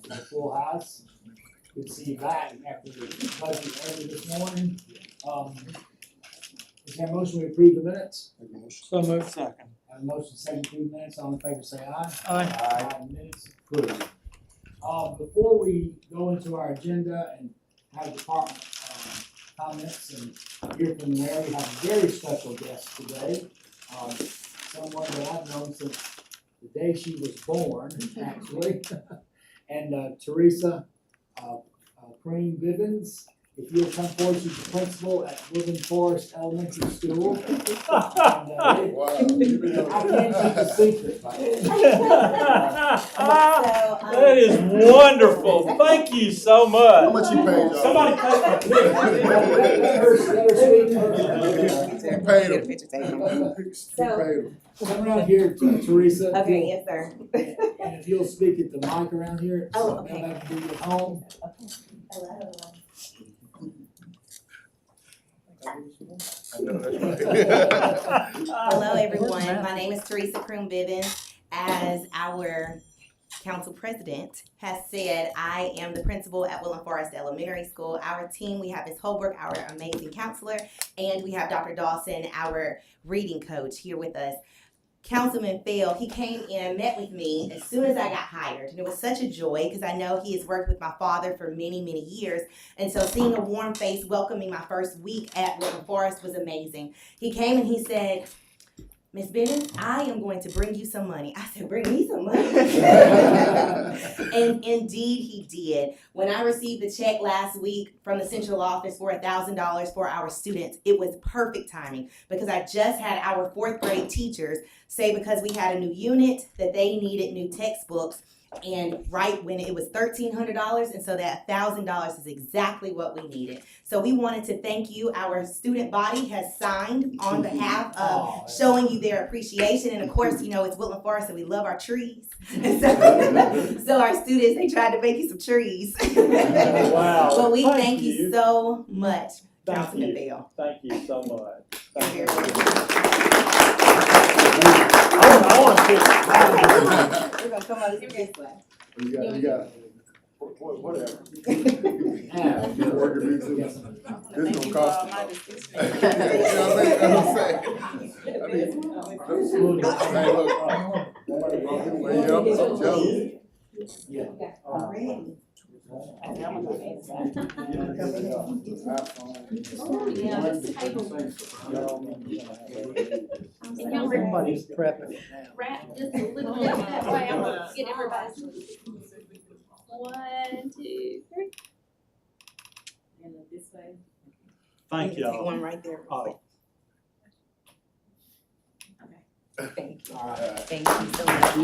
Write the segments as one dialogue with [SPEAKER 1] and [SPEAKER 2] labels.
[SPEAKER 1] the full house. Good to see you back after the budget early this morning. Is there a motion to approve the minutes?
[SPEAKER 2] So moved. Second.
[SPEAKER 1] Have a motion second to approve the minutes, all in favor say aye.
[SPEAKER 2] Aye.
[SPEAKER 1] Minutes approved. Before we go into our agenda and have department, comments and hear from the mayor, we have a very special guest today. Someone that I've known since the day she was born, actually. And Teresa, Cream Bivens, if you'll come forward, she's the principal at Woodland Forest Elementary School. And,
[SPEAKER 3] Wow.
[SPEAKER 1] I can't keep a secret.
[SPEAKER 2] That is wonderful. Thank you so much.
[SPEAKER 3] How much you paid, y'all?
[SPEAKER 2] Somebody cut my
[SPEAKER 3] He paid him. He paid him.
[SPEAKER 1] Come around here, Teresa.
[SPEAKER 4] Okay, yes, sir.
[SPEAKER 1] And if you'll speak at the mic around here.
[SPEAKER 4] Oh,
[SPEAKER 1] so
[SPEAKER 4] okay.
[SPEAKER 1] everybody can do it at home.
[SPEAKER 4] Hello. Hello, everyone. My name is Teresa Kroom Bivens. As our council president has said, I am the principal at Woodland Forest Elementary School. Our team, we have Ms. Holbrook, our amazing counselor, and we have Dr. Dawson, our reading coach, here with us. Councilman Phil, he came in, met with me as soon as I got hired, and it was such a joy because I know he has worked with my father for many, many years, and so seeing a warm face welcoming my first week at Woodland Forest was amazing. He came and he said, Ms. Bennett, I am going to bring you some money. I said, bring me some money. And indeed he did. When I received the check last week from the central office for $1,000 for our students, it was perfect timing because I just had our 4th grade teachers say because we had a new unit that they needed new textbooks, and right when it was $1,300, and so that $1,000 is exactly what we needed. So we wanted to thank you. Our student body has signed on behalf of showing you their appreciation, and of course, you know, it's Woodland Forest and we love our trees. And so our students, they tried to make you some trees.
[SPEAKER 2] Wow.
[SPEAKER 4] But we thank you so much,
[SPEAKER 2] Thank
[SPEAKER 4] Councilman
[SPEAKER 2] you.
[SPEAKER 4] Bell.
[SPEAKER 2] Thank you so much. Thank you.
[SPEAKER 4] Very much.
[SPEAKER 2] I want to.
[SPEAKER 4] We're gonna come out this way.
[SPEAKER 3] You got it. Whatever. This gonna cost you. Hey, look. Hey, I'm jealous.
[SPEAKER 1] Yeah.
[SPEAKER 4] Already.
[SPEAKER 1] Everybody's prepping it now.
[SPEAKER 5] Wrap just a little bit that way. I'm gonna get everybody's. 1, 2, 3. And this way.
[SPEAKER 2] Thank
[SPEAKER 4] Take
[SPEAKER 2] y'all.
[SPEAKER 4] one right there.
[SPEAKER 2] Oh.
[SPEAKER 4] Thank you.
[SPEAKER 1] All right.
[SPEAKER 4] Thank you so much.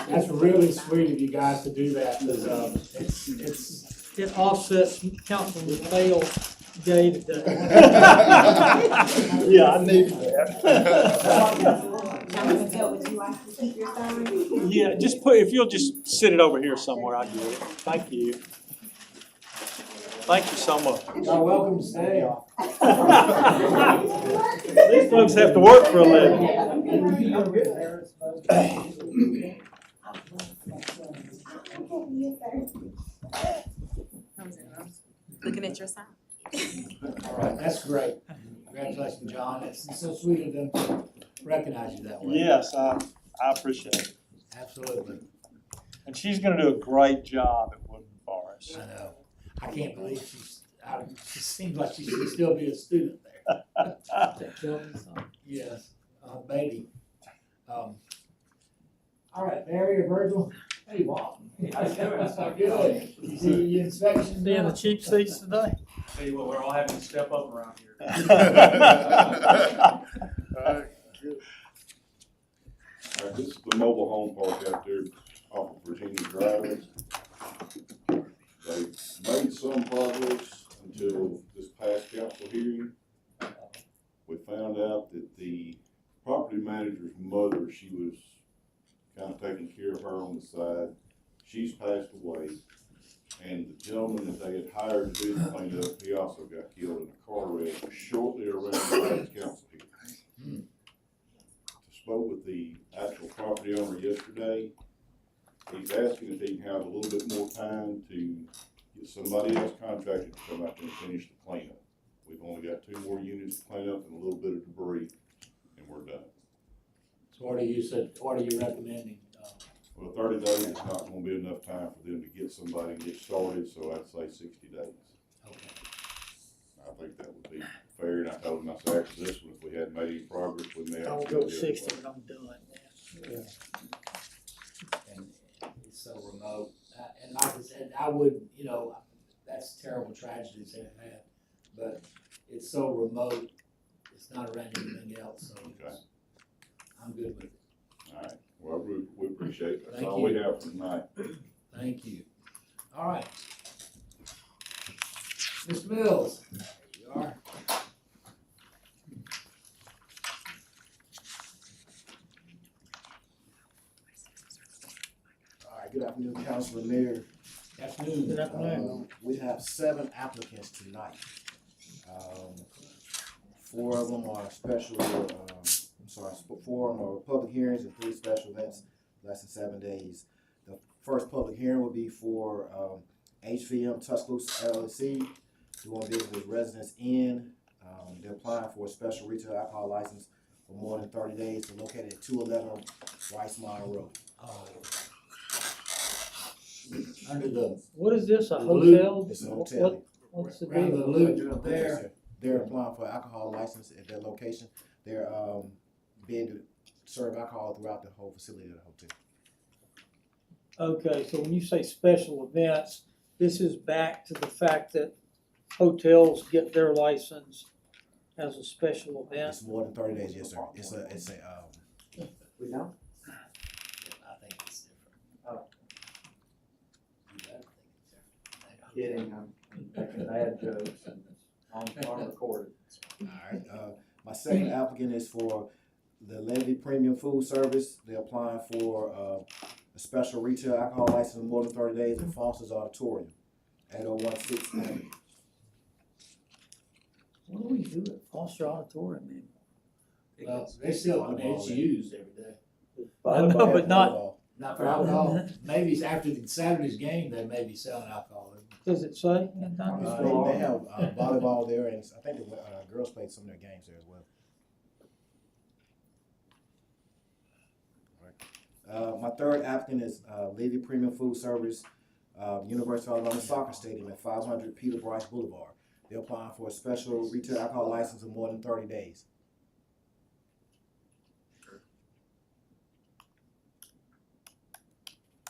[SPEAKER 1] That's really sweet of you guys to do that, because,
[SPEAKER 6] It offsets Councilman Bale's day today.
[SPEAKER 2] Yeah, I needed that.
[SPEAKER 4] Councilman Bell, would you like to keep your sign?
[SPEAKER 2] Yeah, just put, if you'll just sit it over here somewhere, I get it. Thank you. Thank you so much.
[SPEAKER 1] You're welcome to stay.
[SPEAKER 2] These folks have to work for a living.
[SPEAKER 4] Looking at your sign.
[SPEAKER 1] All right, that's great. Congratulations, John. It's so sweet of them to recognize you that way.
[SPEAKER 2] Yes, I appreciate it.
[SPEAKER 1] Absolutely.
[SPEAKER 2] And she's gonna do a great job at Woodland Forest.
[SPEAKER 1] I know. I can't believe she seems like she should still be a student there. Yes, baby. All right, Barry or Virgil? Hey, Walt. Good. You see your inspection?
[SPEAKER 6] Be in the cheap seats today.
[SPEAKER 7] Tell you what, we're all having to step up around here.
[SPEAKER 3] All right, good.
[SPEAKER 8] All right, this is the mobile home park out there off of Virginia Drive. They made some progress until this past council hearing. We found out that the property manager's mother, she was kind of taking care of her on the side. She's passed away. And the gentleman that they had hired to do the cleanup, he also got killed in a car wreck shortly around the last council hearing. To spoke with the actual property owner yesterday. He's asking if he can have a little bit more time to get somebody else contracted to come out there and finish the cleanup. We've only got 2 more units to clean up and a little bit of debris, and we're done.
[SPEAKER 1] So what are you recommending?
[SPEAKER 8] Well, 30 days is not gonna be enough time for them to get somebody and get started, so I'd say 60 days.
[SPEAKER 1] Okay.
[SPEAKER 8] I think that would be fair, and I told him, I said, after this one, if we hadn't made any progress, we may have
[SPEAKER 6] I'll
[SPEAKER 8] to
[SPEAKER 6] go
[SPEAKER 8] the other
[SPEAKER 6] 60,
[SPEAKER 8] way.
[SPEAKER 6] but I'm done.
[SPEAKER 1] And it's so remote, and like I said, I would, that's terrible tragedies they've had, but it's so remote, it's not around anything else, so
[SPEAKER 8] Okay.
[SPEAKER 1] I'm good with it.
[SPEAKER 8] All right, well, we appreciate it. That's
[SPEAKER 1] Thank
[SPEAKER 8] all we
[SPEAKER 1] you.
[SPEAKER 8] have for tonight.
[SPEAKER 1] Thank you. All right. Mr. Mills, there you are.
[SPEAKER 9] All right, good afternoon, Council and Mayor.
[SPEAKER 1] Afternoon.
[SPEAKER 6] Good afternoon.
[SPEAKER 9] We have 7 applicants tonight. 4 of them are special, 4 of them are public hearings and 3 special events, less than 7 days. The first public hearing will be for HVM Tuscaloosa LLC, doing business with Residence Inn. They're applying for a special retail alcohol license for more than 30 days. They're located at 211 Rice Mine Road.
[SPEAKER 1] Under the,
[SPEAKER 6] What is this, a
[SPEAKER 1] The
[SPEAKER 6] hotel?
[SPEAKER 9] It's a hotel.
[SPEAKER 6] What's the
[SPEAKER 1] around the
[SPEAKER 6] deal?
[SPEAKER 1] loop there.
[SPEAKER 9] They're applying for alcohol license at their location. They're being to serve alcohol throughout the whole facility of the hotel.
[SPEAKER 6] Okay, so when you say special events, this is back to the fact that hotels get their license as a special event?
[SPEAKER 9] It's more than 30 days, yes, sir. It's a
[SPEAKER 3] We don't?
[SPEAKER 1] I think it's different.
[SPEAKER 3] Oh.
[SPEAKER 1] You better think it's different.
[SPEAKER 3] Kidding, I'm making bad jokes and on recorded.
[SPEAKER 9] all right. My second applicant is for the Levy Premium Food Service. They're applying for a special retail alcohol license in more than 30 days at Foster's Auditorium at 016 Avenue.
[SPEAKER 6] What do we do at Foster Auditorium anymore?
[SPEAKER 1] Well, they still, it's used every day.
[SPEAKER 6] I know, but not,
[SPEAKER 1] Not for alcohol. Maybe it's after the Saturday's game, they may be selling alcohol.
[SPEAKER 6] does it say?
[SPEAKER 9] They have volleyball there, and I think the girls played some of their games there as well. My third applicant is Levy Premium Food Service, University of Alabama Soccer Stadium at 500 Peter Bryce Boulevard. They're applying for a special retail alcohol license in more than 30 days.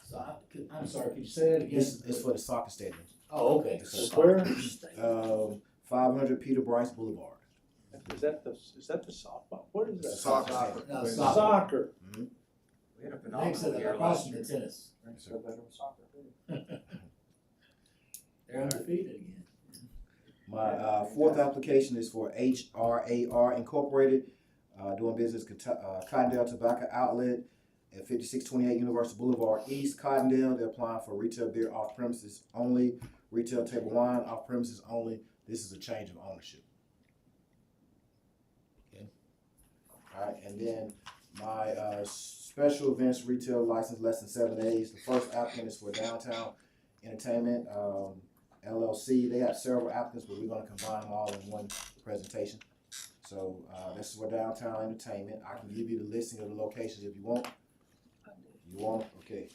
[SPEAKER 1] So I'm sorry, could you say that again?
[SPEAKER 9] It's for the soccer stadium.
[SPEAKER 1] Oh, okay.
[SPEAKER 9] It's
[SPEAKER 2] Where?
[SPEAKER 9] 500 Peter Bryce Boulevard.
[SPEAKER 2] Is that the softball? What is that?
[SPEAKER 9] Soccer stadium.
[SPEAKER 1] No,
[SPEAKER 2] Soccer.
[SPEAKER 3] We had a
[SPEAKER 1] Thanks to
[SPEAKER 3] phenomenal
[SPEAKER 1] the
[SPEAKER 3] year
[SPEAKER 1] across
[SPEAKER 3] last
[SPEAKER 1] from
[SPEAKER 3] year.
[SPEAKER 1] the tennis.
[SPEAKER 3] So better with soccer.
[SPEAKER 1] They're undefeated again.
[SPEAKER 9] My fourth application is for HRAR Incorporated, doing business Cottondale Tobacco Outlet at 5628 University Boulevard East, Cottondale. They're applying for retail beer off premises only, retail table wine off premises only. This is a change of ownership.
[SPEAKER 1] Okay.
[SPEAKER 9] All right, and then my special events retail license less than 7 days. The first applicant is for Downtown Entertainment LLC. They have several applicants, but we're going to combine them all in one presentation. So this is for Downtown Entertainment. I can give you the listing of the locations if you want. You want? Okay.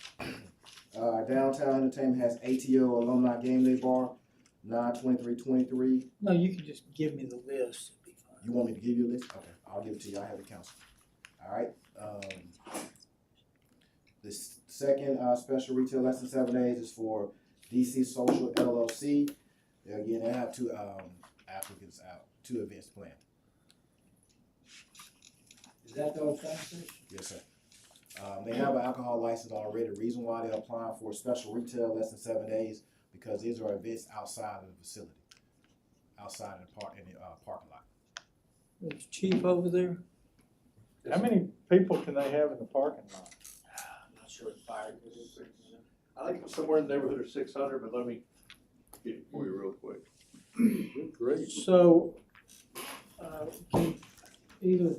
[SPEAKER 9] Downtown Entertainment has ATO Alumni Game Day Bar, 92323.
[SPEAKER 6] No, you can just give me the list. It'd be fine.
[SPEAKER 9] You want me to give you a list? Okay, I'll give it to you. I have the council. All right. The second special retail less than 7 days is for DC Social LLC. There again, they have 2 applicants out, 2 events planned.
[SPEAKER 1] Is that the old train station?
[SPEAKER 9] Yes, sir. They have an alcohol license already. The reason why they're applying for special retail less than 7 days, because these are events outside of the facility, outside of the parking lot.
[SPEAKER 6] Is Chief over there?
[SPEAKER 2] How many people can they have in the parking lot?
[SPEAKER 1] I'm not sure it's fire.
[SPEAKER 10] I think it's somewhere in the neighborhood of 600, but let me get it for you real quick.
[SPEAKER 2] Great.
[SPEAKER 6] So, can either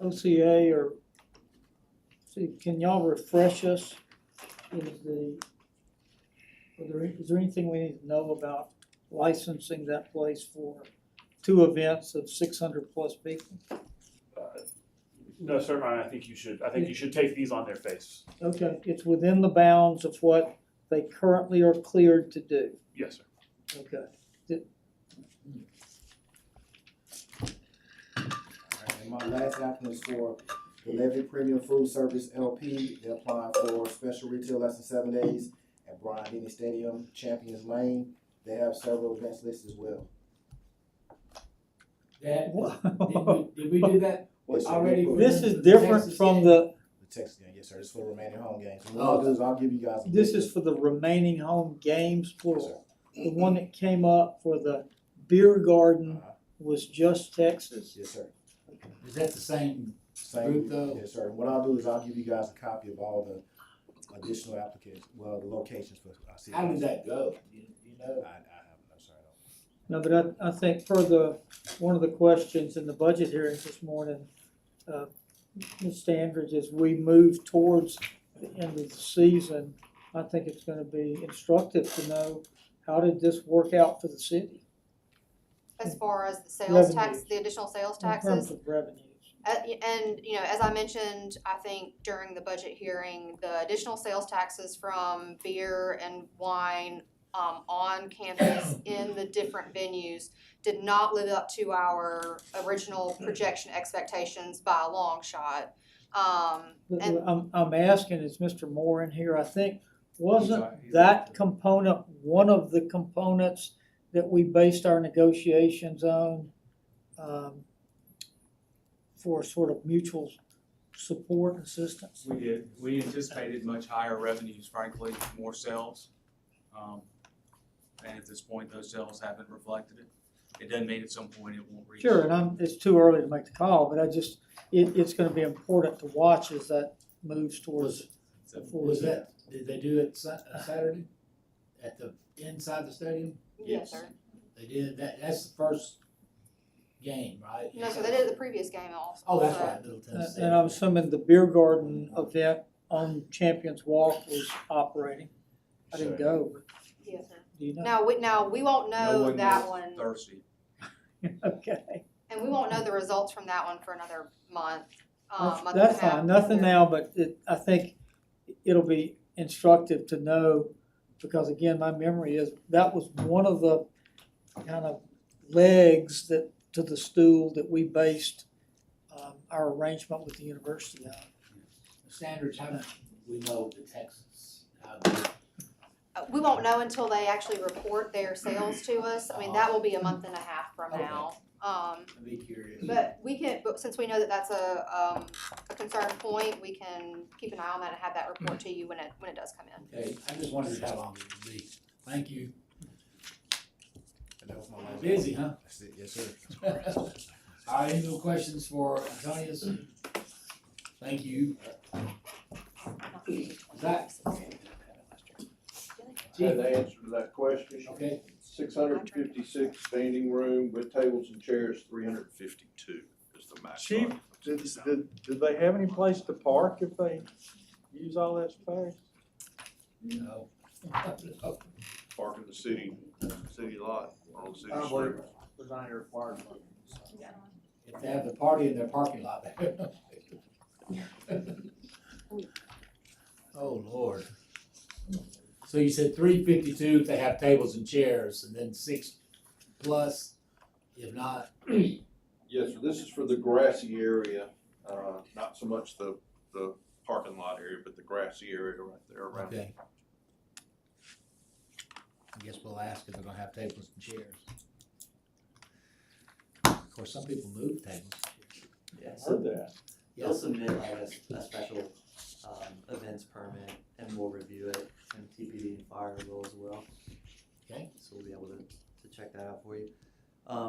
[SPEAKER 6] OCA or, see, can y'all refresh us? Is there anything we need to know about licensing that place for 2 events of 600 plus people?
[SPEAKER 7] No, sir, I think you should take these on their face.
[SPEAKER 6] Okay, it's within the bounds of what they currently are cleared to do.
[SPEAKER 7] Yes, sir.
[SPEAKER 6] Okay.
[SPEAKER 9] Alright, and my last applicant is for the Levy Premium Food Service LP. They're applying for special retail less than 7 days at Bryant Denny Stadium, Champions Lane. They have several events listed as well.
[SPEAKER 1] Did we do that
[SPEAKER 9] Yes, sir.
[SPEAKER 1] already?
[SPEAKER 6] This is different
[SPEAKER 1] Texas
[SPEAKER 6] from
[SPEAKER 1] game?
[SPEAKER 6] the,
[SPEAKER 9] The Texas game, yes, sir. It's for the remaining home games. So what I'll do is I'll give you guys.
[SPEAKER 6] this is for the remaining home games, plural. The one that came up for the beer garden was just Texas.
[SPEAKER 9] Yes, sir.
[SPEAKER 1] Is that the same
[SPEAKER 9] Same,
[SPEAKER 1] group though?
[SPEAKER 9] yes, sir. What I'll do is I'll give you guys a copy of all the additional applications, well, the locations for.
[SPEAKER 1] How did that go? You know?
[SPEAKER 9] I haven't, I'm sorry.
[SPEAKER 6] No, but I think for one of the questions in the budget hearings this morning, Ms. Standridge, as we move towards the end of the season, I think it's gonna be instructive to know, how did this work out for the city?
[SPEAKER 11] As far as the sales tax,
[SPEAKER 6] Revenues.
[SPEAKER 11] the additional sales
[SPEAKER 6] In terms
[SPEAKER 11] taxes.
[SPEAKER 6] of revenues.
[SPEAKER 11] And, you know, as I mentioned, I think during the budget hearing, the additional sales taxes from beer and wine on campus in the different venues did not live up to our original projection expectations by a long shot. And
[SPEAKER 6] I'm asking, is Mr. Moore in here? I think, wasn't
[SPEAKER 7] He's
[SPEAKER 6] that component one of the components that we based our negotiations on, for sort of mutual support and assistance?
[SPEAKER 7] We did. We anticipated much higher revenues, frankly, more sales. And at this point, those sales haven't reflected it. It doesn't mean at some point it won't reach.
[SPEAKER 6] Sure, and it's too early to make the call, but it's gonna be important to watch as that moves towards.
[SPEAKER 1] Did they do it Saturday? At the, inside the stadium?
[SPEAKER 11] yes, sir.
[SPEAKER 1] They did, that's the first game, right?
[SPEAKER 11] No, so they did it the previous game also.
[SPEAKER 1] Oh, that's
[SPEAKER 11] so-
[SPEAKER 1] right, Middle Tennessee.
[SPEAKER 6] And I'm assuming the beer garden event on Champions Walk was operating. I didn't go, but
[SPEAKER 11] Yes, sir.
[SPEAKER 6] do you know?
[SPEAKER 11] Now, we won't know
[SPEAKER 7] one
[SPEAKER 11] that
[SPEAKER 7] knows
[SPEAKER 11] one,
[SPEAKER 7] Thursday.
[SPEAKER 6] Okay,
[SPEAKER 11] and we won't know the results from that one for another month, month and a
[SPEAKER 6] that's
[SPEAKER 11] half.
[SPEAKER 6] fine, nothing now, but I think it'll be instructive to know, because again, my memory is, that was one of the kind of legs to the stool that we based our arrangement with the university on.
[SPEAKER 1] Standards, how much we know the Texas? How
[SPEAKER 11] We won't know until they actually report their sales to us. I mean, that will be a month and a half from
[SPEAKER 1] Okay.
[SPEAKER 11] now.
[SPEAKER 1] I'd be curious.
[SPEAKER 11] But since we know that that's a concern point, we can keep an eye on that and have that report to you when it does come in.
[SPEAKER 1] Okay, I just wondered how long it would be. Thank you.
[SPEAKER 9] And that was my last.
[SPEAKER 1] Busy, huh?
[SPEAKER 9] That's it, yes, sir.
[SPEAKER 1] All right, any more questions for Antonius? Thank you. Zach?
[SPEAKER 10] I had the answer to that question.
[SPEAKER 1] Okay,
[SPEAKER 10] 656 standing room with tables and chairs, 352 is the max.
[SPEAKER 2] Chief, did they have any place to park if they use all that space?
[SPEAKER 1] no.
[SPEAKER 10] Park in the city lot on the city
[SPEAKER 2] I
[SPEAKER 10] street.
[SPEAKER 2] believe was not required.
[SPEAKER 1] If they have the party in their parking lot. Oh, Lord. So you said 352 if they have tables and chairs, and then 6 plus if not?
[SPEAKER 10] Yes, sir. This is for the grassy area, not so much the parking lot area, but the grassy area right there around.
[SPEAKER 1] Okay. I guess we'll ask if they're gonna have tables and chairs. Of course, some people move tables and chairs.
[SPEAKER 12] Yeah,
[SPEAKER 2] I
[SPEAKER 12] so
[SPEAKER 2] heard that.
[SPEAKER 12] they'll submit like a special events permit and we'll review it, and TPD and fire will as well.
[SPEAKER 1] Okay.
[SPEAKER 12] So we'll be able to check that out for you.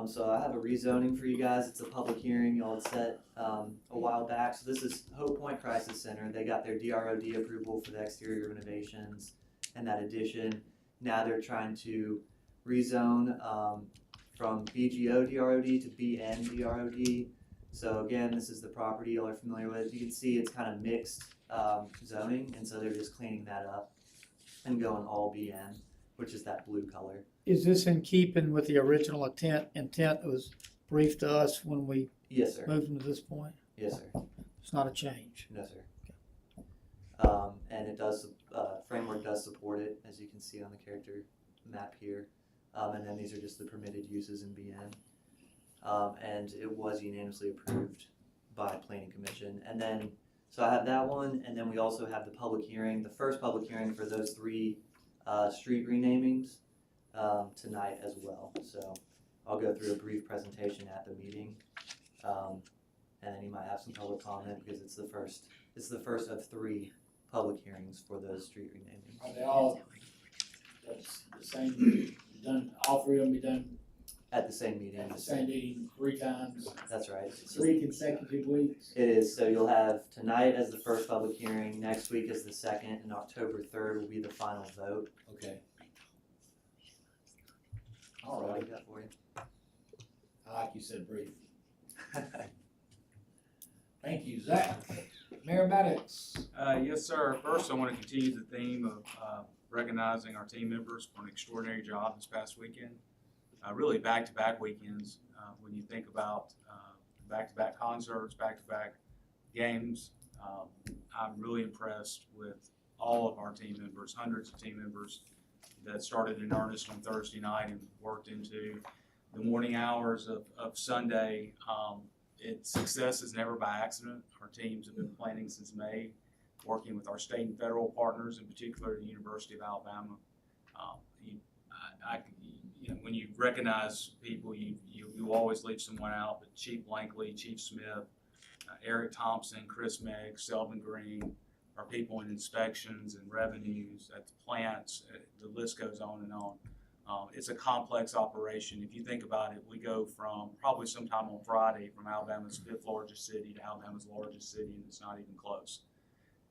[SPEAKER 12] So I have a rezoning for you guys. It's a public hearing y'all had set a while back. So this is Hope Point Crisis Center. They got their DROD approval for the exterior renovations and that addition. Now they're trying to rezone from BGO DROD to BN DROD. So again, this is the property y'all are familiar with. You can see it's kind of mixed zoning, and so they're just cleaning that up and going all BN, which is that blue color.
[SPEAKER 6] Is this in keeping with the original intent that was briefed to us when we
[SPEAKER 12] Yes, sir.
[SPEAKER 6] moved them to this point?
[SPEAKER 12] Yes, sir.
[SPEAKER 6] It's not a change.
[SPEAKER 12] No, sir. And it does, framework does support it, as you can see on the character map here. And then these are just the permitted uses in BN. And it was unanimously approved by Planning Commission. And then, so I have that one, and then we also have the public hearing, the first public hearing for those 3 street renamings tonight as well. So I'll go through a brief presentation at the meeting. And then you might have some public comment because it's the first of 3 public hearings for those street renamings.
[SPEAKER 1] Are they all the same, done, all 3 of them be done
[SPEAKER 12] At the same meeting.
[SPEAKER 1] at the same meeting 3 times,
[SPEAKER 12] That's right.
[SPEAKER 1] 3 consecutive weeks?
[SPEAKER 12] It is, so you'll have tonight as the first public hearing, next week as the second, and October 3rd will be the final vote.
[SPEAKER 1] Okay.
[SPEAKER 12] That's all I got for you.
[SPEAKER 1] I like you said brief. Thank you, Zach. Mayor Maddox.
[SPEAKER 13] Yes, sir. First, I want to continue the theme of recognizing our team members for an extraordinary job this past weekend. Really back-to-back weekends. When you think about back-to-back concerts, back-to-back games, I'm really impressed with all of our team members, hundreds of team members that started in earnest on Thursday night and worked into the morning hours of Sunday. Success is never by accident. Our teams have been planning since May, working with our state and federal partners, in particular the University of Alabama. When you recognize people, you always leave someone out, but Chief Blankley, Chief Smith, Eric Thompson, Chris Megg, Selvin Green, our people in inspections and revenues at the plants, the list goes on and on. It's a complex operation. If you think about it, we go from probably sometime on Friday from Alabama's 5th largest city to Alabama's largest city, and it's not even close.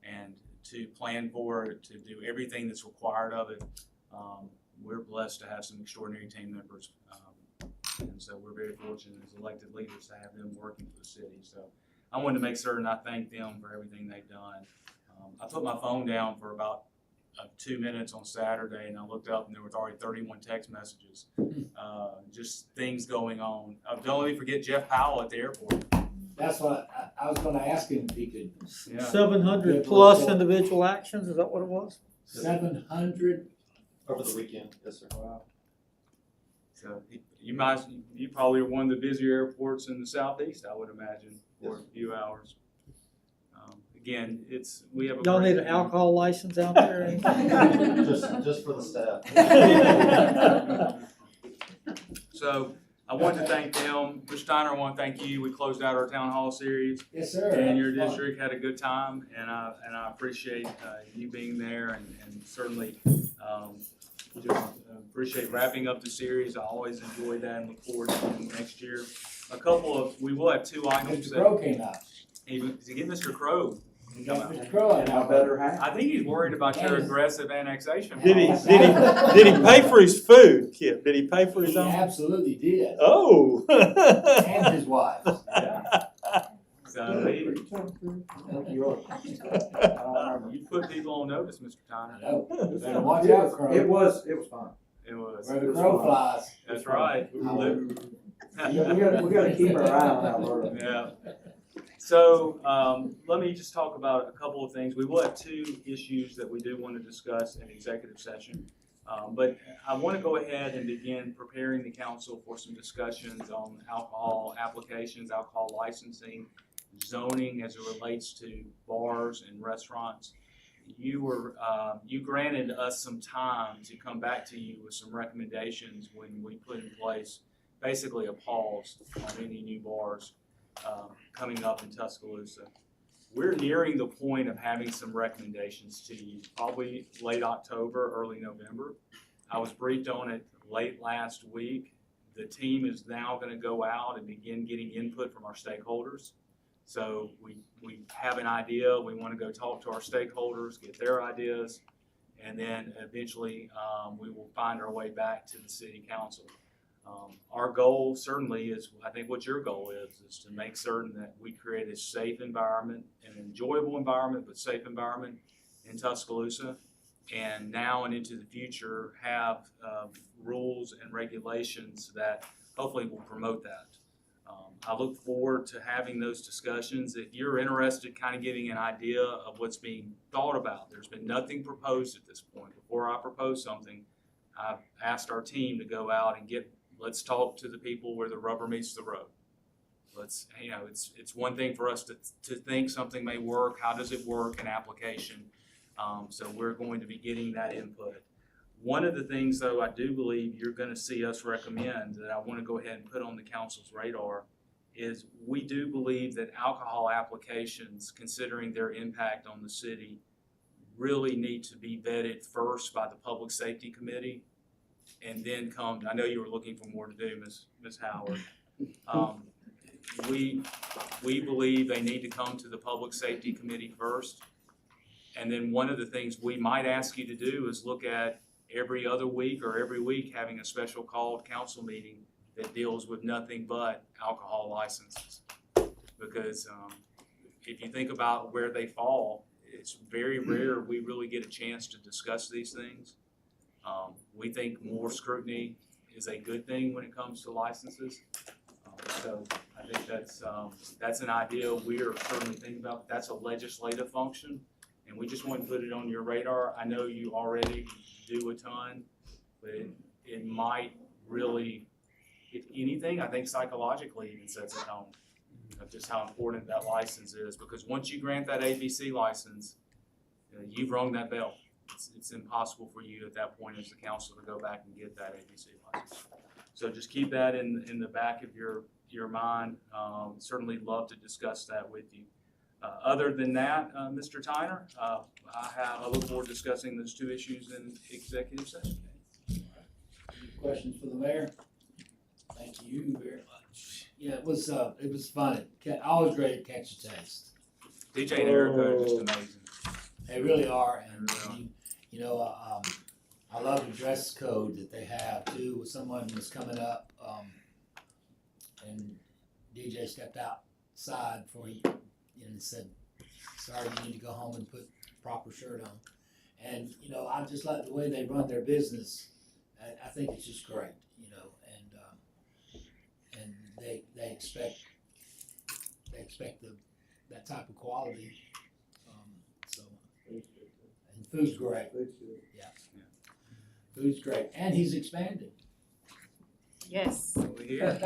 [SPEAKER 13] And to plan for it, to do everything that's required of it, we're blessed to have some extraordinary team members. And so we're very fortunate as elected leaders to have them working for the city. So I wanted to make certain I thank them for everything they've done. I put my phone down for about 2 minutes on Saturday, and I looked up and there was already 31 text messages. Just things going on. Don't let me forget Jeff Powell at the airport.
[SPEAKER 1] That's what I was gonna ask him if he could.
[SPEAKER 13] Yeah.
[SPEAKER 6] 700 plus individual actions, is that what it was?
[SPEAKER 1] 700?
[SPEAKER 10] Over the weekend, yes, sir.
[SPEAKER 1] Wow.
[SPEAKER 13] So you probably are one of the busier airports in the southeast, I would imagine, for a few hours. Again, we have a
[SPEAKER 6] Y'all
[SPEAKER 13] great
[SPEAKER 6] need an
[SPEAKER 13] team.
[SPEAKER 6] alcohol license out there?
[SPEAKER 10] Just for the staff.
[SPEAKER 13] So I want to thank them. Mr. Steiner, I want to thank you. We closed out our town hall series.
[SPEAKER 1] Yes, sir.
[SPEAKER 13] And your district had a good time, and I appreciate you being there, and certainly just appreciate wrapping up the series. I always enjoy that and look forward to it next year. We will have 2 items.
[SPEAKER 1] Mr. Crow came out.
[SPEAKER 13] Even to get Mr. Crow.
[SPEAKER 1] We got Mr. Crow out.
[SPEAKER 13] I think he's worried about your aggressive annexation.
[SPEAKER 2] Did he
[SPEAKER 13] policy.
[SPEAKER 2] pay for his food, Kip? Did he pay for his
[SPEAKER 1] He
[SPEAKER 2] own?
[SPEAKER 1] absolutely did.
[SPEAKER 2] Oh.
[SPEAKER 1] And his wife.
[SPEAKER 13] Yeah. So you put people on notice, Mr. Tyner.
[SPEAKER 1] I know. Better watch out, Crow.
[SPEAKER 3] It was fun.
[SPEAKER 13] It was.
[SPEAKER 1] Where the crow flies.
[SPEAKER 13] That's right.
[SPEAKER 3] We gotta keep our eye on that word.
[SPEAKER 13] Yeah. So let me just talk about a couple of things. We will have 2 issues that we do want to discuss in executive session. But I want to go ahead and begin preparing the council for some discussions on alcohol applications, alcohol licensing, zoning as it relates to bars and restaurants. You granted us some time to come back to you with some recommendations when we put in place basically a pause on any new bars coming up in Tuscaloosa. We're nearing the point of having some recommendations to you, probably late October, early November. I was briefed on it late last week. The team is now going to go out and begin getting input from our stakeholders. So we have an idea. We want to go talk to our stakeholders, get their ideas, and then eventually we will find our way back to the city council. Our goal certainly is, I think what your goal is to make certain that we create a safe environment, an enjoyable environment, but safe environment in Tuscaloosa. And now and into the future have rules and regulations that hopefully will promote that. I look forward to having those discussions. If you're interested, kind of getting an idea of what's being thought about, there's been nothing proposed at this point. Before I propose something, I've asked our team to go out and let's talk to the people where the rubber meets the road. It's one thing for us to think something may work. How does it work in application? So we're going to be getting that input. One of the things, though, I do believe you're going to see us recommend that I want to go ahead and put on the council's radar is we do believe that alcohol applications, considering their impact on the city, really need to be vetted first by the Public Safety Committee, and then I know you were looking for more to do, Ms. Howard. We believe they need to come to the Public Safety Committee first. And then one of the things we might ask you to do is look at every other week or every week having a special called council meeting that deals with nothing but alcohol licenses. Because if you think about where they fall, it's very rare we really get a chance to discuss these things. We think more scrutiny is a good thing when it comes to licenses. So I think that's an idea we are certainly thinking about. That's a legislative function, and we just want to put it on your radar. I know you already do a ton, but it might really, if anything, I think psychologically even sets a tone of just how important that license is. Because once you grant that ABC license, you've rung that bell. It's impossible for you at that point as the council to go back and get that ABC license. So just keep that in the back of your mind. Certainly love to discuss that with you. Other than that, Mr. Tyner, I look forward to discussing those two issues in executive session.
[SPEAKER 1] Questions for the mayor? Thank you very much. Yeah, it was fun. Always great to catch a taste.
[SPEAKER 13] DJ and Erica are just amazing.
[SPEAKER 1] They really are, and I love the dress code that they have too. Someone was coming up, and DJ stepped outside before he said, "Sorry, you need to go home and put a proper shirt on." And I just like the way they run their business. I think it's just great, and they expect that type of quality. And food's great. Yeah. Food's great, and he's expanded.
[SPEAKER 5] Yes.
[SPEAKER 13] Over here.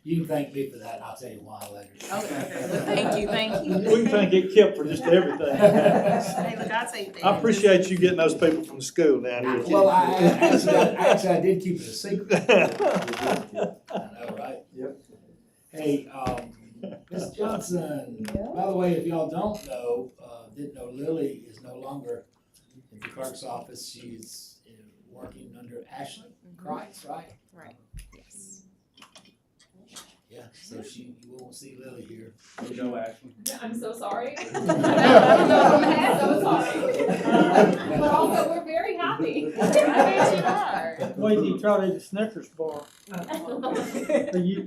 [SPEAKER 1] You can thank me for that, and I'll tell you why later.
[SPEAKER 5] Okay. Thank you.
[SPEAKER 2] We can thank it kept for just everything.
[SPEAKER 5] Hey, look, I'll tell you.
[SPEAKER 2] I appreciate you getting those people from school down here.
[SPEAKER 1] Well, I did keep it a secret. I know, right?
[SPEAKER 2] Yep.
[SPEAKER 1] Hey, Ms. Johnson, by the way, if y'all didn't know Lily is no longer in the clerk's office. She's working under Ashley Kreitz, right?
[SPEAKER 5] Right, yes.
[SPEAKER 1] Yeah, so you won't see Lily here.
[SPEAKER 13] You know, Ashley.
[SPEAKER 5] I'm so sorry. I'm so sorry. But also, we're very happy. I bet you are.
[SPEAKER 6] Wait till you try the Snickers bar.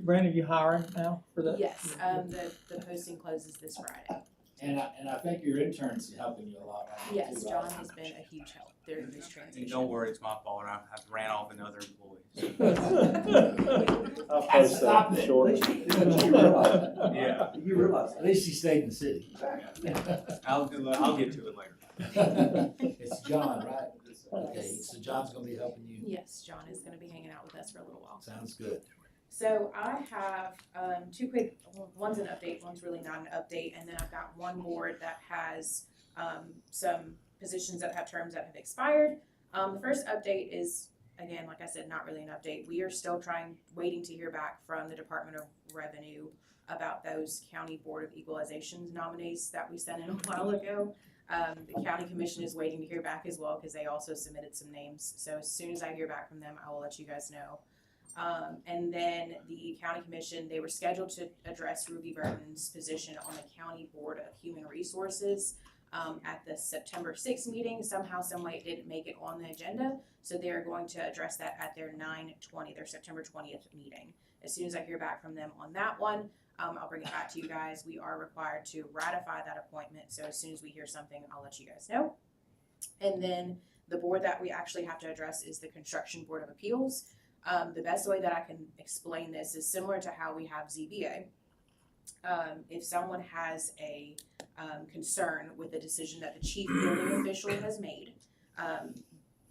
[SPEAKER 6] Brandon, you hiring now for that?
[SPEAKER 14] Yes, the posting closes this Friday.
[SPEAKER 1] And I think your intern's helping you a lot right now.
[SPEAKER 14] Yes,
[SPEAKER 1] too,
[SPEAKER 14] John
[SPEAKER 1] right?
[SPEAKER 14] has been a huge help during this transition.
[SPEAKER 13] Don't worry, it's my fault. I ran off another employee.
[SPEAKER 2] I'll post
[SPEAKER 1] Stop
[SPEAKER 2] that
[SPEAKER 1] it.
[SPEAKER 2] shortly.
[SPEAKER 13] Yeah.
[SPEAKER 9] You realize
[SPEAKER 1] At least she stayed in the city.
[SPEAKER 13] I'll get to it later.
[SPEAKER 1] It's John, right? Okay, so John's gonna be helping you.
[SPEAKER 14] Yes, John is gonna be hanging out with us for a little while.
[SPEAKER 1] Sounds good.
[SPEAKER 14] So I have two quick, one's an update, one's really not an update, and then I've got one board that has some positions that have terms that have expired. The first update is, again, like I said, not really an update. We are still waiting to hear back from the Department of Revenue about those County Board of Equalization nominees that we sent in a while ago. The County Commission is waiting to hear back as well because they also submitted some names. So as soon as I hear back from them, I will let you guys know. And then the County Commission, they were scheduled to address Ruby Burton's position on the County Board of Human Resources. at the September 6th meeting. Somehow, someway it didn't make it on the agenda, so they're going to address that at their 9/20, their September 20th meeting. As soon as I hear back from them on that one, I'll bring it back to you guys. We are required to ratify that appointment, so as soon as we hear something, I'll let you guys know. And then the board that we actually have to address is the Construction Board of Appeals. The best way that I can explain this is similar to how we have ZBA. If someone has a concern with the decision that the chief building official has made,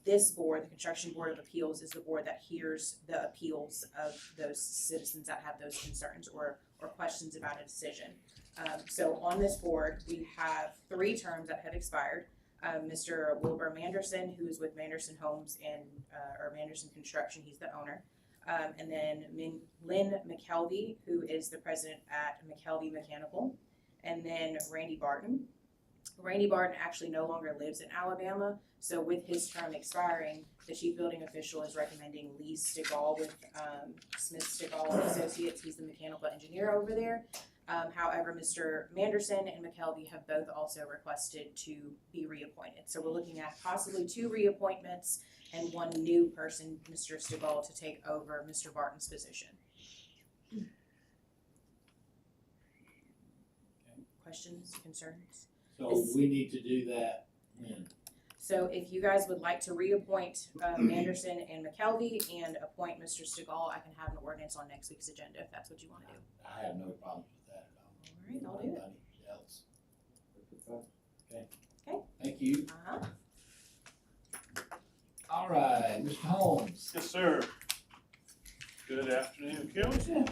[SPEAKER 14] this board, the Construction Board of Appeals, is the board that hears the appeals of those citizens that have those concerns or questions about a decision. So on this board, we have 3 terms that have expired. Mr. Wilbur Manderson, who's with Manderson Homes and or Manderson Construction, he's the owner. And then Lynn McKelvey, who is the president at McKelvey Mechanical, and then Randy Barton. Randy Barton actually no longer lives in Alabama, so with his term expiring, the chief building official is recommending Lee Stigall with Smith Stigall Associates. He's the mechanical engineer over there. However, Mr. Manderson and McKelvey have both also requested to be reappointed. So we're looking at possibly 2 reappointments and 1 new person, Mr. Stigall, to take over Mr. Barton's position. Questions, concerns?
[SPEAKER 1] So we need to do that when?
[SPEAKER 14] So if you guys would like to reappoint Manderson and McKelvey and appoint Mr. Stigall, I can have an ordinance on next week's agenda if that's what you want to do.
[SPEAKER 1] I have no problem with that at all.
[SPEAKER 14] All right, I'll do it.
[SPEAKER 1] Anybody else? Okay.
[SPEAKER 14] Okay.
[SPEAKER 1] Thank you.
[SPEAKER 14] Uh-huh.
[SPEAKER 1] All right, Mr. Holmes.
[SPEAKER 7] Yes, sir. Good afternoon, council.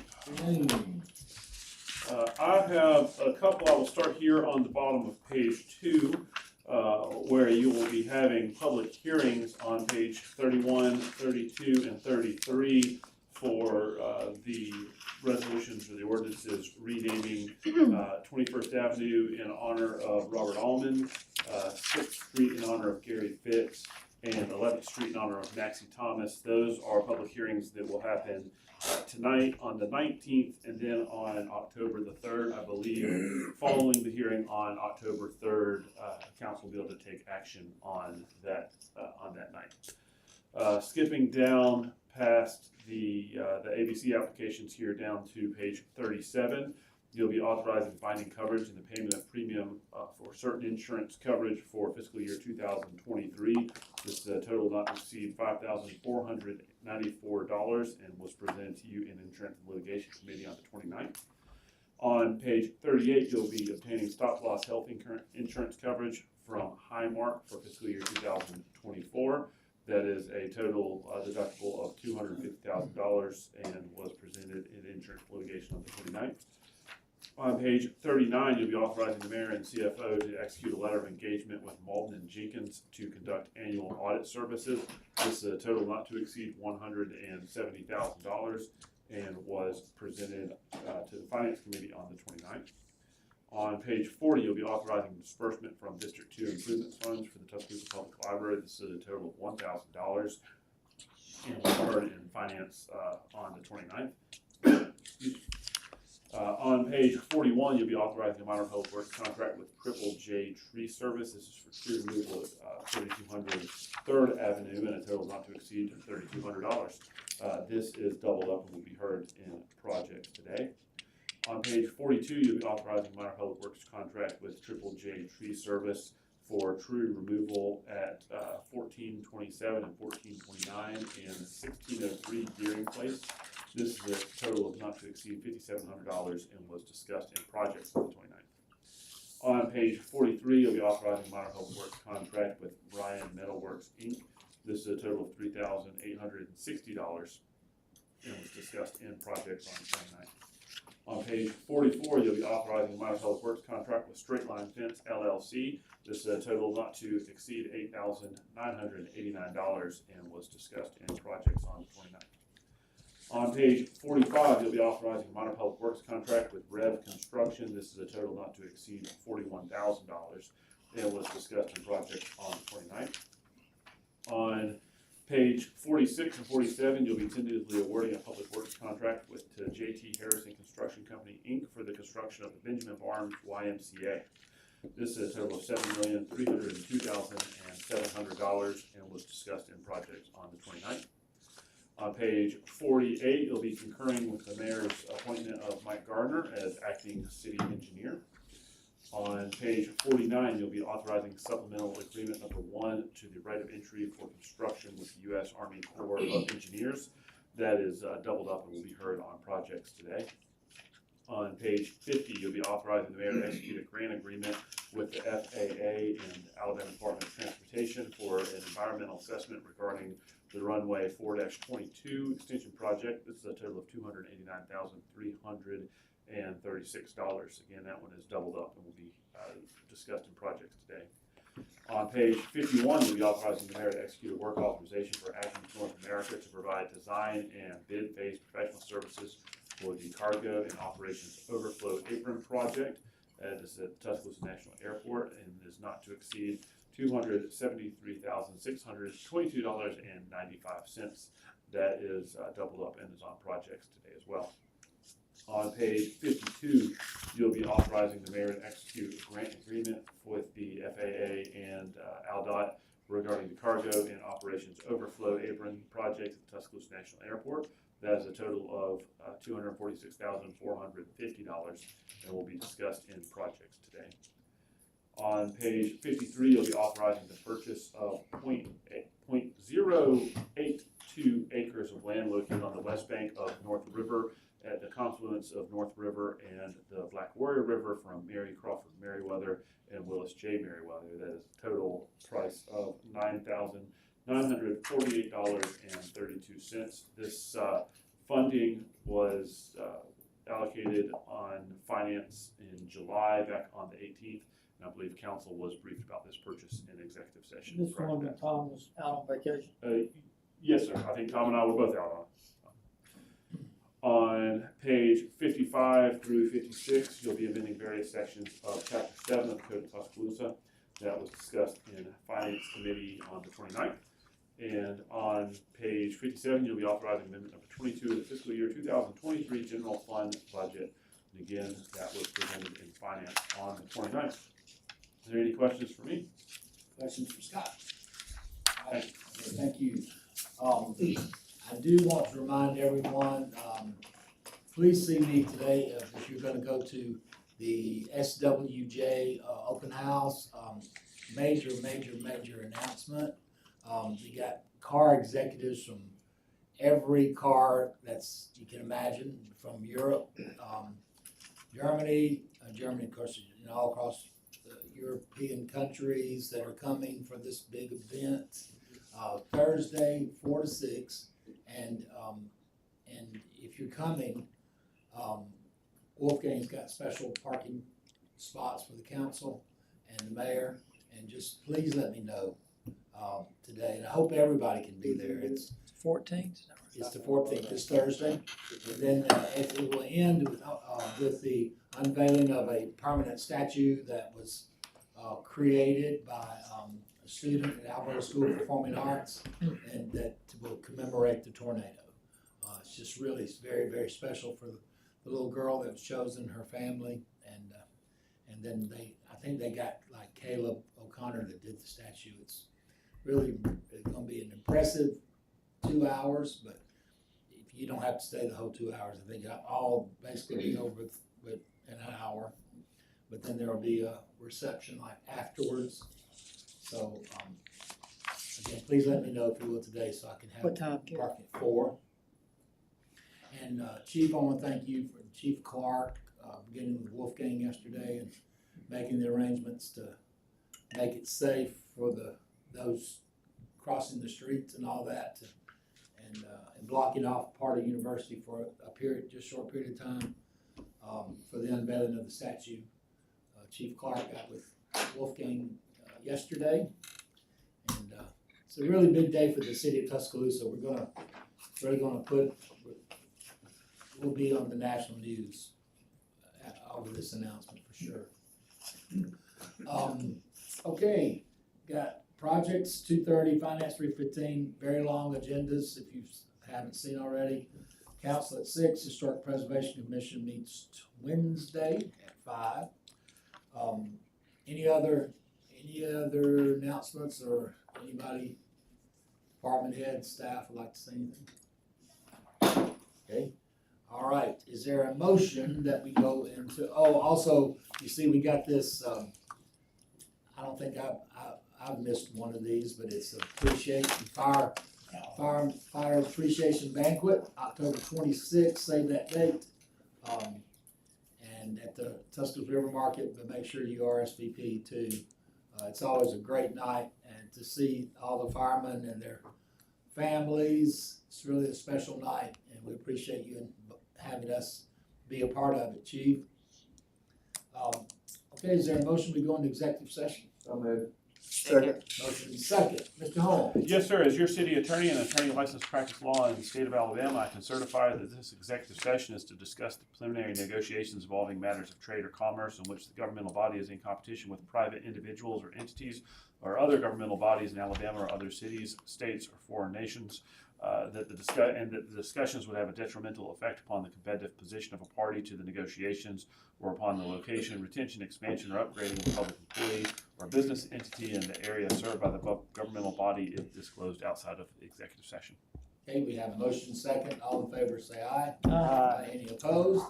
[SPEAKER 7] I have a couple. I will start here on the bottom of page 2, where you will be having public hearings on page 31, 32, and 33 for the resolutions or the ordinances renaming 21st Avenue in honor of Robert Allman, 6th Street in honor of Gary Fitz, and 11th Street in honor of Maxie Thomas. Those are public hearings that will happen tonight on the 19th and then on October the 3rd, I believe. Following the hearing on October 3rd, council will be able to take action on that night. Skipping down past the ABC applications here down to page 37, you'll be authorizing binding coverage and the payment of premium for certain insurance coverage for fiscal year 2023. This total not to exceed $5,494 and was presented to you in Insurance and Litigation Committee on the 29th. On page 38, you'll be obtaining stop-loss health insurance coverage from Highmark for fiscal year 2024. That is a total deductible of $250,000 and was presented in Insurance Litigation on the 29th. On page 39, you'll be authorizing the mayor and CFO to execute a letter of engagement with Malden and Jenkins to conduct annual audit services. This is a total not to exceed $170,000 and was presented to the Finance Committee on the 29th. On page 40, you'll be authorizing disbursement from District 2 improvement funds for the Tuscaloosa Public Library. This is a total of $1,000 and was heard in Finance on the 29th. On page 41, you'll be authorizing a minor public works contract with Triple J Tree Service. This is for tree removal at 3200 3rd Avenue and a total not to exceed $3,200. This is doubled up and will be heard in projects today. On page 42, you'll be authorizing a minor public works contract with Triple J Tree Service for tree removal at 1427 and 1429 and 1603 Gearing Place. This is a total of not to exceed $5,700 and was discussed in projects on the 29th. On page 43, you'll be authorizing a minor public works contract with Ryan Metalworks, Inc. This is a total of $3,860 and was discussed in projects on the 29th. On page 44, you'll be authorizing a minor public works contract with Straight Line Fence, LLC. This is a total not to exceed $8,989 and was discussed in projects on the 29th. On page 45, you'll be authorizing a minor public works contract with Rev Construction. This is a total not to exceed $41,000 and was discussed in projects on the 29th. On page 46 and 47, you'll be tentatively awarding a public works contract with J.T. Harrison Construction Company, Inc. for the construction of the Benjamin Barnes YMCA. This is a total of $7,302,700 and was discussed in projects on the 29th. On page 48, you'll be concurring with the mayor's appointment of Mike Gardner as acting city engineer. On page 49, you'll be authorizing supplemental agreement number 1 to the right of entry for construction with the U.S. Army Corps of Engineers. That is doubled up and will be heard on projects today. On page 50, you'll be authorizing the mayor to execute a grant agreement with the FAA and Alabama Department of Transportation for an environmental assessment regarding the runway 4-22 extension project. This is a total of $289,336. Again, that one is doubled up and will be discussed in projects today. On page 51, you'll be authorizing the mayor to execute a work authorization for Action North America to provide design and bid phase professional services for the cargo and operations overflow apron project. That is at Tuscaloosa National Airport and is not to exceed $273,622.95. That is doubled up and is on projects today as well. On page 52, you'll be authorizing the mayor to execute a grant agreement with the FAA and ALDOT regarding the cargo and operations overflow apron project at Tuscaloosa National Airport. That is a total of $246,450 and will be discussed in projects today. On page 53, you'll be authorizing the purchase of 0.082 acres of land located on the west bank of North River at the confluence of North River and the Black Warrior River from Mary Crawford Merriweather and Willis J. Merriweather. That is a total price of $9,948.32. This funding was allocated on finance in July, back on the 18th, and I believe council was briefed about this purchase in executive session.
[SPEAKER 6] This one that Tom was out on vacation.
[SPEAKER 7] Yes, sir. I think Tom and I were both out on it. On page 55 through 56, you'll be amending various sections of Chapter 7 of the Code of Tuscaloosa. That was discussed in Finance Committee on the 29th. And on page 57, you'll be authorizing amendment number 22 of the fiscal year 2023 general fund budget. And again, that was presented in Finance on the 29th. Are there any questions for me?
[SPEAKER 1] Questions for Scott? All right, thank you. I do want to remind everyone, please see me today if you're gonna go to the SWJ open house. Major announcement. We got car executives from every car that's, you can imagine, from Europe, Germany, of course, you know, all across the European countries that are coming for this big event. Thursday, 4 to 6, and if you're coming, Wolfgang's got special parking spots for the council and the mayor, and just please let me know today, and I hope everybody can be there. It's
[SPEAKER 6] 14th.
[SPEAKER 1] It's the 14th, this Thursday, and then it will end with the unveiling of a permanent statue that was created by a student at Alberta School of Performing Arts, and that will commemorate the tornado. It's just really, it's very, very special for the little girl that was chosen, her family, and then I think they got like Caleb O'Connor that did the statue. It's really going to be an impressive 2 hours, but if you don't have to stay the whole 2 hours, I think it'll all basically be over with an hour. But then there will be a reception like afterwards. So again, please let me know if you will today, so I can have
[SPEAKER 6] What time?
[SPEAKER 1] parking at 4. And Chief, I want to thank you for Chief Clark, beginning with Wolfgang yesterday and making the arrangements to make it safe for those crossing the streets and all that, and blocking off part of University for a period, just short period of time, for the unveiling of the statue. Chief Clark got with Wolfgang yesterday, and it's a really big day for the city of Tuscaloosa. We'll be on the national news over this announcement for sure. Okay, got projects 2:30, finance 3:15, very long agendas if you haven't seen already. Council at 6, Historic Preservation Commission meets Wednesday at 5. Any other announcements or anybody, department head, staff would like to say anything? Okay, all right, is there a motion that we go into, also, you see, we got this, I don't think I've missed one of these, but it's fire appreciation banquet, October 26th, save that date. And at the Tuscaloosa River Market, but make sure you RSVP too. It's always a great night, and to see all the firemen and their families, it's really a special night, and we appreciate you having us be a part of it, Chief. Okay, is there a motion to go into executive session?
[SPEAKER 2] So moved.
[SPEAKER 3] Second.
[SPEAKER 1] Motion second. Mr. Holmes?
[SPEAKER 7] Yes, sir. As your city attorney and attorney licensed to practice law in the state of Alabama, I can certify that this executive session is to discuss the preliminary negotiations involving matters of trade or commerce in which the governmental body is in competition with private individuals or entities or other governmental bodies in Alabama or other cities, states, or foreign nations. That the discussions would have a detrimental effect upon the competitive position of a party to the negotiations or upon the location, retention, expansion, or upgrading of a public employee or business entity in the area served by the governmental body if disclosed outside of executive session.
[SPEAKER 1] Okay, we have a motion second. All in favor say aye.
[SPEAKER 6] Aye.
[SPEAKER 1] Any opposed?